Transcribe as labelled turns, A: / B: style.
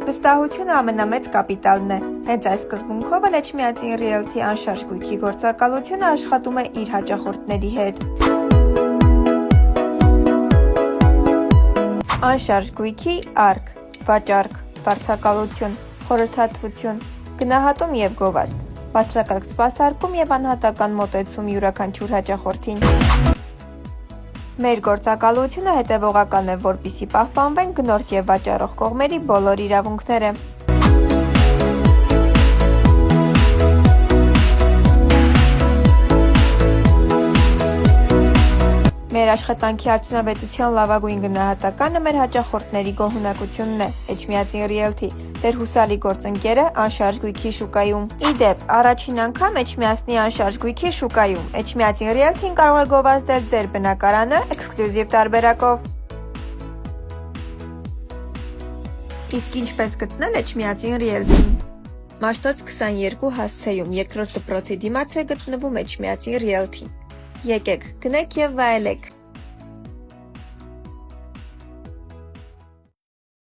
A: Վստահությունը ամենամեծ կապիտալն է։ Հենց այս սկզբունքով էլ Էջմիածին Realty անշարժ գույքի գործակալությունը աշխատում է իր հաճախորդների հետ։ Անշարժ գույքի արկ, վաճառք, վարձակալություն, խորհրդատվություն, գնահատում և գովազդ, բարձրակարգ սպասարկում և անհատական մոտեցում յուրաքանչյուր հաճախորդին։ Մեր գործակալությունը հետևողական է, որպեսզի պահպանվեն գնորդ և վաճառող կողմերի բոլոր իրավունքները։ Մեր աշխատանքի արդյունավետության լավագույն գնահատականը մեր հաճախորդների գոհունակությունն է։ Էջմիածին Realty, ձեր հուսալի գործընկերը անշարժ գույքի շուկայում։ Ի դեպ, առաջին անգամ Էջմիածնի անշարժ գույքի շուկայում։ Էջմիածին Realty-ն կարող է գովազդել ձեր բնակարանը էքսկլյուզիվ տարբերակով։ Իսկ ինչպես գտնել Էջմիածին Realty-ն։ Մաշտոց 22 հասցեում երկրորդ դպրոցի դիմաց է գտնվում Էջմիածին Realty։ Եկեք, գնեք և վայելեք։